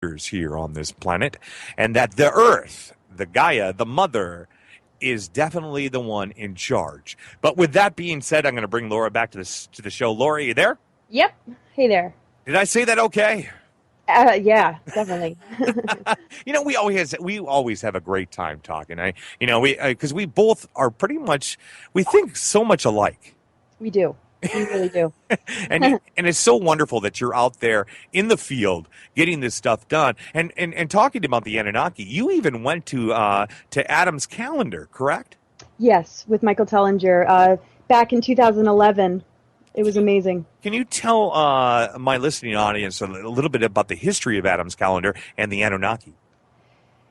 here on this planet, and that the Earth, the Gaia, the mother, is definitely the one in charge. But with that being said, I'm going to bring Laura back to the show. Laura, are you there? Yep. Hey there. Did I say that okay? Yeah, definitely. We always have a great time talking. Because we both are pretty much, we think so much alike. We do. We really do. and it's so wonderful that you're out there in the field getting this stuff done. And talking about the Anunnaki, you even went to Adam's calendar, correct? Yes, with Michael Tellinger back in 2011. It was amazing. Can you tell my listening audience a little bit about the history of Adam's calendar and the Anunnaki?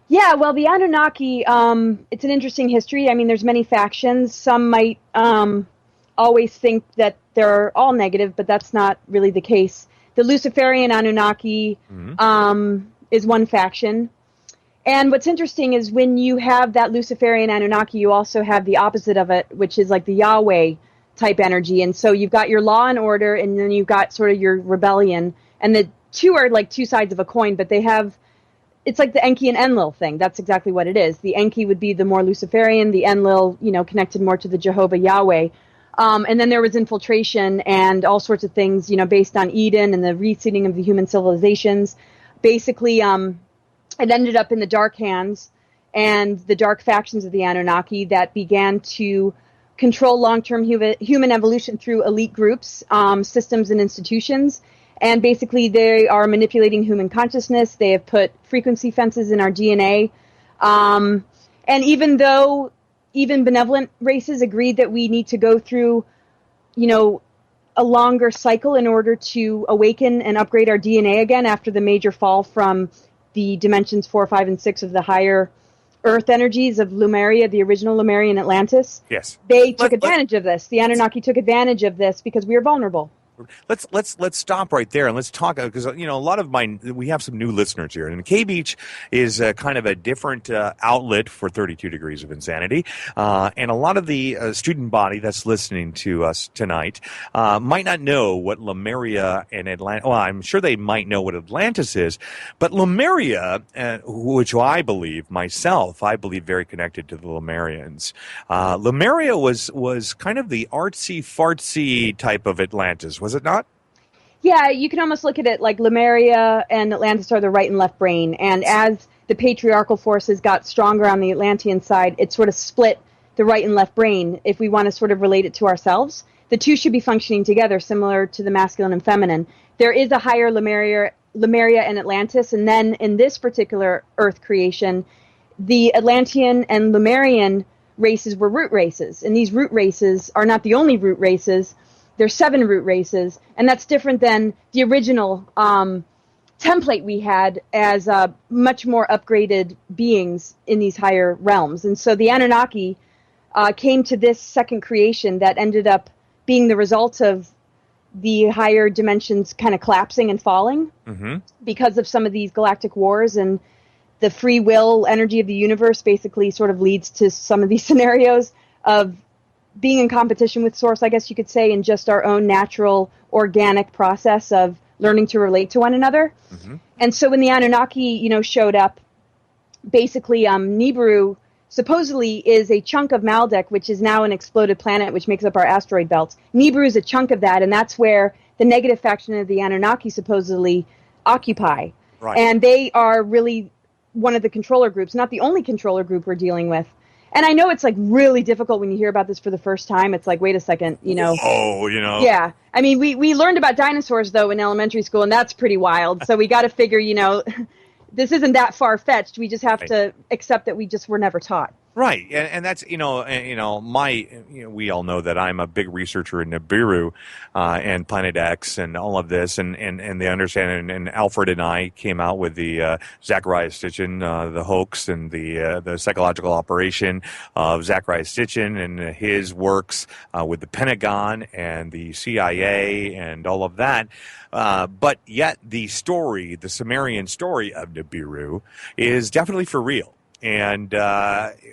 Yeah, well, the Anunnaki, it's an interesting history. I mean, there's many factions. Some might always think that they're all negative, but that's not really the case. The Luciferian Anunnaki is one faction. And what's interesting is when you have that Luciferian Anunnaki, you also have the opposite of it, which is like the Yahweh type energy. And so you've got your law and order, and then you've got sort of your rebellion. And the two are like two sides of a coin, but they have, it's like the Enki and Enlil thing. That's exactly what it is. The Enki would be the more Luciferian, the Enlil, connected more to the Jehovah Yahweh. And then there was infiltration and all sorts of things, based on Eden and the reseeding of the human civilizations. Basically, it ended up in the dark hands and the dark factions of the Anunnaki that began to control long-term human evolution through elite groups, systems, and institutions. And basically, they are manipulating human consciousness. They have put frequency fences in our DNA. And even though even benevolent races agreed that we need to go through, a longer cycle in order to awaken and upgrade our DNA again after the major fall from the dimensions 4, 5, and 6 of the higher Earth energies of Lemuria, the original Lemurian Atlantis. Yes. They took advantage of this. The Anunnaki took advantage of this because we are vulnerable. Let's stop right there and let's talk, because a lot of we have some new listeners here, and K Beach is kind of a different outlet for 32 Degrees of Insanity, and a lot of the student body that's listening to us tonight might not know what Lemuria and Atlantis. Well, I'm sure they might know what Atlantis is, but Lemuria, which I believe very connected to the Lemurians. Lemuria was kind of the artsy fartsy type of Atlantis. Was it not? Yeah, you can almost look at it like Lemuria and Atlantis are the right and left brain. And as the patriarchal forces got stronger on the Atlantean side, it sort of split the right and left brain. If we want to sort of relate it to ourselves, the two should be functioning together, similar to the masculine and feminine. There is a higher Lemuria and Atlantis. And then in this particular Earth creation, the Atlantean and Lemurian races were root races. And these root races are not the only root races. There's 7 root races, and that's different than the original template we had as much more upgraded beings in these higher realms. And so the Anunnaki came to this second creation that ended up being the result of the higher dimensions kind of collapsing and falling because of some of these galactic wars, and the free will energy of the universe basically sort of leads to some of these scenarios of being in competition with Source, I guess you could say, in just our own natural, organic process of learning to relate to one another. And so when the Anunnaki, showed up, basically Nibiru supposedly is a chunk of Maldek, which is now an exploded planet, which makes up our asteroid belts. Nibiru is a chunk of that, and that's where the negative faction of the Anunnaki supposedly occupy. Right. And they are really one of the controller groups, not the only controller group we're dealing with. And I know it's like really difficult when you hear about this for the first time. It's like, wait a second, Yeah. I mean, we learned about dinosaurs, though, in elementary school, and that's pretty wild. So we got to figure, this isn't that far-fetched. We just have to accept that we just were never taught. Right, and that's we all know that I'm a big researcher in Nibiru and Planet X and all of this, and they understand. And Alfred and I came out with the Zachariah Sitchin, the hoax and the psychological operation of Zachariah Sitchin and his works with the Pentagon and the CIA and all of that. But yet the Sumerian story of Nibiru is definitely for real. And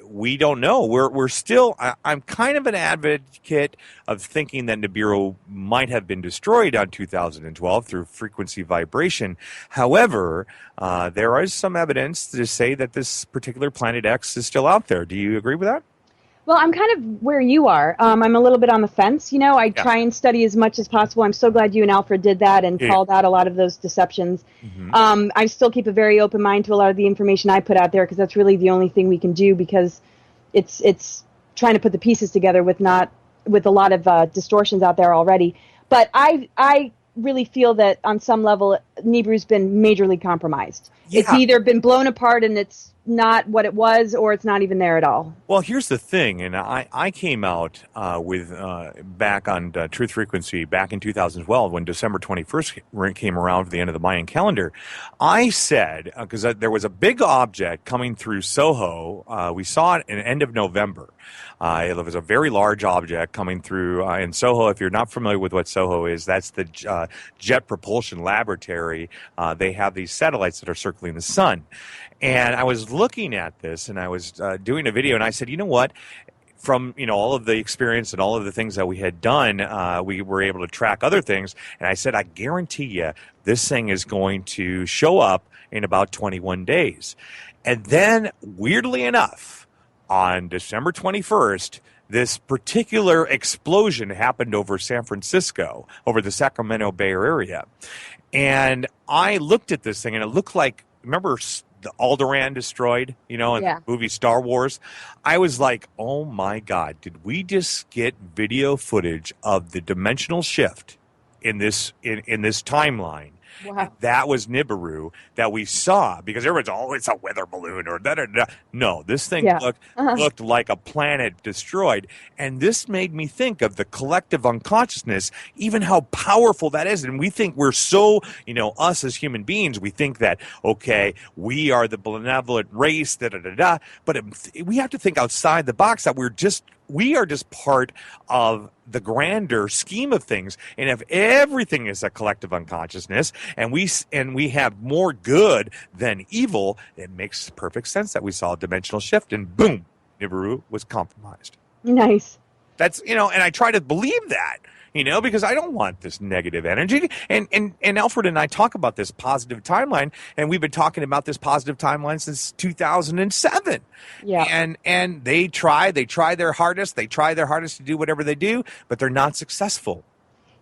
we don't know. We're still. I'm kind of an advocate of thinking that Nibiru might have been destroyed on 2012 through frequency vibration. However, there is some evidence to say that this particular Planet X is still out there. Do you agree with that? Well, I'm kind of where you are. I'm a little bit on the fence. I try and study as much as possible. I'm so glad you and Alfred did that and called out a lot of those deceptions. Mm-hmm. I still keep a very open mind to a lot of the information I put out there because that's really the only thing we can do because it's trying to put the pieces together with a lot of distortions out there already. But I really feel that on some level, Nibiru's been majorly compromised. Yeah. It's either been blown apart and it's not what it was, or it's not even there at all. Well, here's the thing, and I came out with back on Truth Frequency back in 2012 when December 21st came around for the end of the Mayan calendar. I said, because there was a big object coming through Soho, we saw it in the end of November. It was a very large object coming through in Soho. If you're not familiar with what Soho is, that's the Jet Propulsion Laboratory. They have these satellites that are circling the sun. And I was looking at this, and I was doing a video, and I said, you know what? From all of the experience and all of the things that we had done, we were able to track other things. And I said, I guarantee you, this thing is going to show up in about 21 days. And then, weirdly enough, on December 21st, this particular explosion happened over San Francisco, over the Sacramento Bay Area. And I looked at this thing, and it looked like, remember the Alderaan destroyed, in the movie Star Wars? I was like, oh my God, did we just get video footage of the dimensional shift in this timeline? Wow. That was Nibiru that we saw, because everyone's, it's a weather balloon or da-da-da. No, this thing looked like a planet destroyed. And this made me think of the collective unconsciousness, even how powerful that is. And we think we're so, us as human beings, we think that, okay, we are the benevolent race, da-da-da-da. But we have to think outside the box that we are just part of the grander scheme of things. And if everything is a collective unconsciousness and we have more good than evil, it makes perfect sense that we saw a dimensional shift and boom, Nibiru was compromised. Nice. That's, and I try to believe that, because I don't want this negative energy. And Alfred and I talk about this positive timeline, and we've been talking about this positive timeline since 2007. Yeah. And they try their hardest. They try their hardest to do whatever they do, but they're not successful.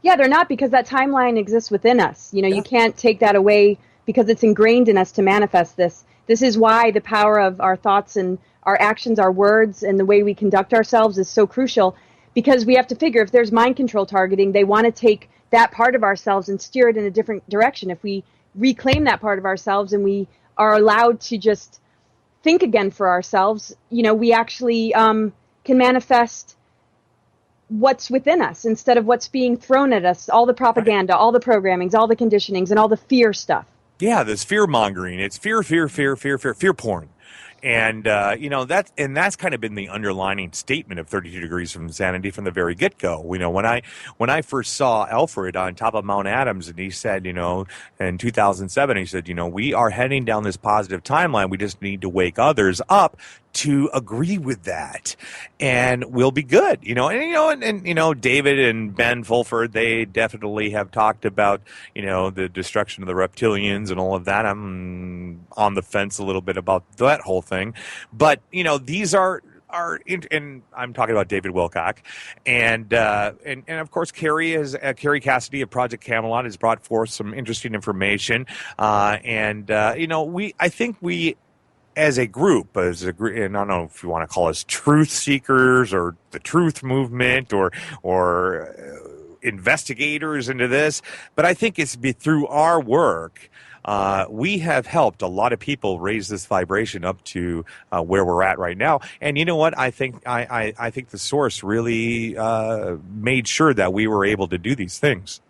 Yeah, they're not, because that timeline exists within us. You can't take that away because it's ingrained in us to manifest this. This is why the power of our thoughts and our actions, our words, and the way we conduct ourselves is so crucial. Because we have to figure, if there's mind control targeting, they want to take that part of ourselves and steer it in a different direction. If we reclaim that part of ourselves and we are allowed to just think again for ourselves, we actually can manifest what's within us instead of what's being thrown at us, all the propaganda, right, all the programmings, all the conditionings, and all the fear stuff. Yeah, this fear mongering. It's fear porn. And, that's kind of been the underlining statement of 32 Degrees from Insanity from the very get-go. When I first saw Alfred on top of Mount Adams, and he said, in 2007, he said, we are heading down this positive timeline. We just need to wake others up to agree with that, and we'll be good. David and Ben Fulford, they definitely have talked about, the destruction of the reptilians and all of that. I'm on the fence a little bit about that whole thing, but these are, and I'm talking about David Wilcock, and of course Carrie Cassidy of Project Camelot has brought forth some interesting information, I think we, as a group, and I don't know if you want to call us truth seekers or the truth movement or investigators into this, but I think it's through our work. We have helped a lot of people raise this vibration up to where we're at right now. And you know what? I think I think the source really made sure that we were able to do these things.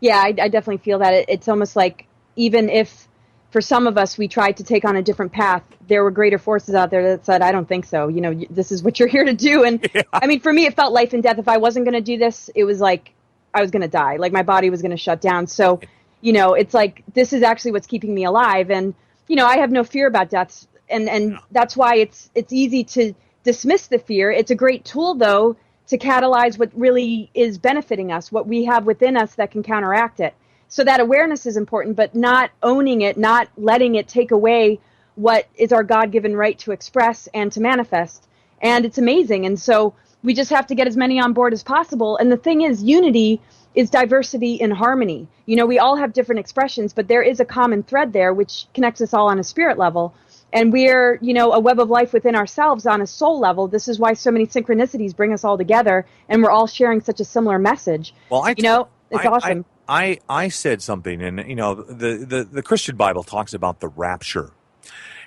Yeah, I definitely feel that. It's almost like, even if for some of us we tried to take on a different path, there were greater forces out there that said, I don't think so. This is what you're here to do. And yeah. I mean, for me, it felt life and death. If I wasn't going to do this, it was like I was going to die. Like my body was going to shut down. So, it's like, this is actually what's keeping me alive. And, I have no fear about death. and that's why it's easy to dismiss the fear. It's a great tool, though, to catalyze what really is benefiting us, what we have within us that can counteract it. So that awareness is important, but not owning it, not letting it take away what is our God-given right to express and to manifest. And it's amazing. And so we just have to get as many on board as possible. And the thing is, unity is diversity in harmony. You know, we all have different expressions, but there is a common thread there which connects us all on a spirit level. And we're, you know, a web of life within ourselves on a soul level. This is why so many synchronicities bring us all together, and we're all sharing such a similar message. Well, it's awesome. I said something, and you know, the Christian Bible talks about the rapture,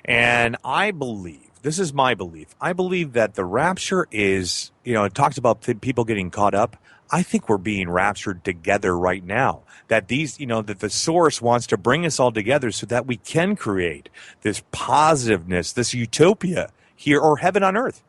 and I believe, this is my belief, I believe that the rapture is, you know, it talks about people getting caught up. I think we're being raptured together right now. That these, you know, that the source wants to bring us all together so that we can create this positiveness, this utopia here, or heaven on earth.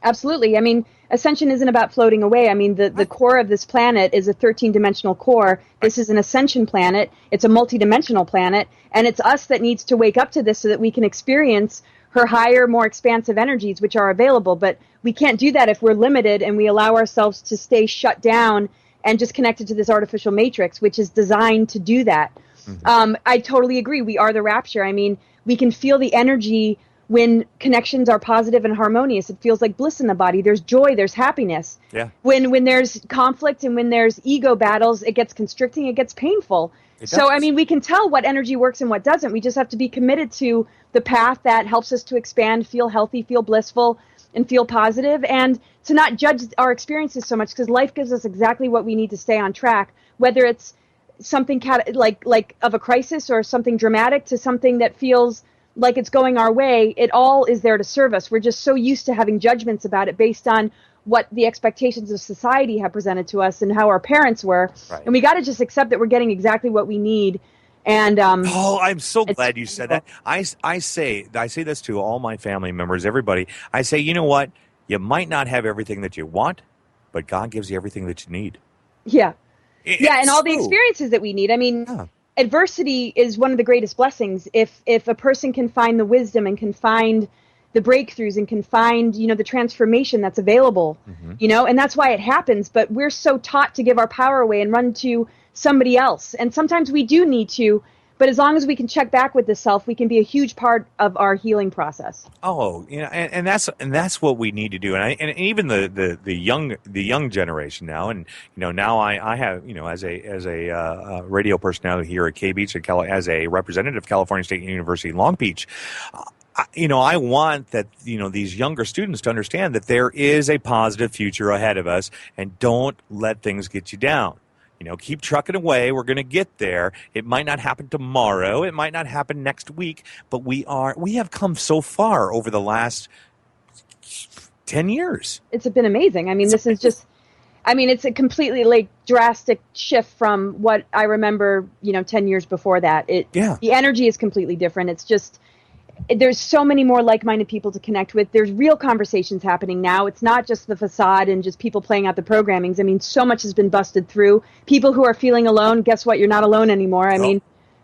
Absolutely. I mean, ascension isn't about floating away. I mean, the core of this planet is a 13-dimensional core. This is an ascension planet. It's a multidimensional planet. And it's us that needs to wake up to this so that we can experience her higher, more expansive energies, which are available. But we can't do that if we're limited and we allow ourselves to stay shut down and just connected to this artificial matrix, which is designed to do that. Mm-hmm. I totally agree. We are the rapture. I mean, we can feel the energy when connections are positive and harmonious. It feels like bliss in the body. There's joy. There's happiness. Yeah. When there's conflict and when there's ego battles, it gets constricting. It gets painful. So, I mean, we can tell what energy works and what doesn't. We just have to be committed to the path that helps us to expand, feel healthy, feel blissful, and feel positive, and to not judge our experiences so much, because life gives us exactly what we need to stay on track, whether it's something like of a crisis or something dramatic to something that feels like it's going our way. It all is there to serve us. We're just so used to having judgments about it based on what the expectations of society have presented to us and how our parents were. Right. And we got to just accept that we're getting exactly what we need. And I'm so glad you said that. I say this to all my family members, everybody. I say, you know what? You might not have everything that you want, but God gives you everything that you need. Yeah. And all the experiences that we need. I mean, adversity is one of the greatest blessings. If a person can find the wisdom and can find the breakthroughs and can find, you know, the transformation that's available, you know, and that's why it happens. But we're so taught to give our power away and run to somebody else. And sometimes we do need to, but as long as we can check back with the self, we can be a huge part of our healing process. Oh, you know, and that's what we need to do. And even the young generation now, and you know, now I have, you know, as a radio personality here at K Beach, as a representative of California State University Long Beach. You know, I want that, you know, these younger students to understand that there is a positive future ahead of us, and don't let things get you down. You know, keep trucking away. We're going to get there. It might not happen tomorrow. It might not happen next week, but we have come so far over the last 10 years. It's been amazing. I mean, this is just, I mean, it's a completely like drastic shift from what I remember, you know, 10 years before that. The energy is completely different. It's just, there's so many more like-minded people to connect with. There's real conversations happening now. It's not just the facade and just people playing out the programmings. I mean, so much has been busted through. People who are feeling alone, guess what? You're not alone anymore. I mean,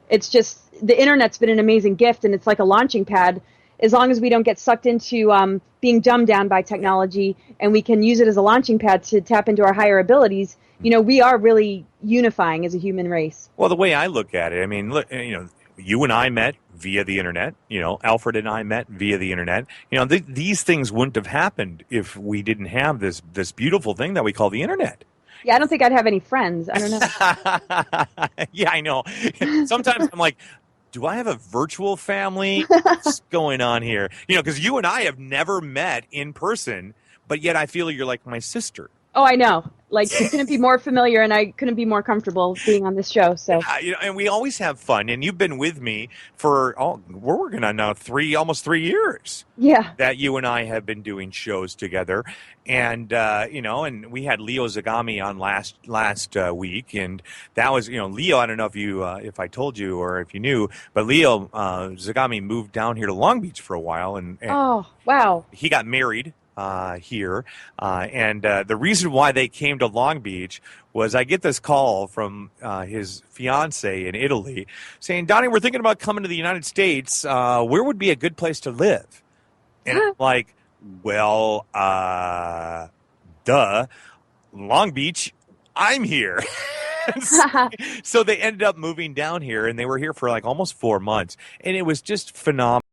it's just, the internet's been an amazing gift, and it's like a launching pad. As long as we don't get sucked into being dumbed down by technology, and we can use it as a launching pad to tap into our higher abilities, you know, we are really unifying as a human race. Well, the way I look at it, I mean, look, you know, you and I met via the internet. You know, Alfred and I met via the internet. You know, these things wouldn't have happened if we didn't have this beautiful thing that we call the internet. Yeah, I don't think I'd have any friends. I don't know. Yeah, I know. Sometimes I'm like, do I have a virtual family? What's going on here? You know, because you and I have never met in person, but yet I feel you're like my sister. Oh, I know. Like, you couldn't be more familiar, and I couldn't be more comfortable being on this show. So, you know, and we always have fun. And you've been with me for we're working on now almost 3 years. Yeah, that you and I have been doing shows together, and you know, and we had Leo Zagami on last week, and that was, you know, Leo. I don't know if I told you or if you knew, but Leo Zagami moved down here to Long Beach for a while, and oh wow, he got married. here. And the reason why they came to Long Beach was I get this call from his fiance in Italy saying, Donnie, we're thinking about coming to the United States. Where would be a good place to live? And I'm like, well, duh, Long Beach, I'm here. So they ended up moving down here, and they were here for like almost 4 months, and it was just phenomenal.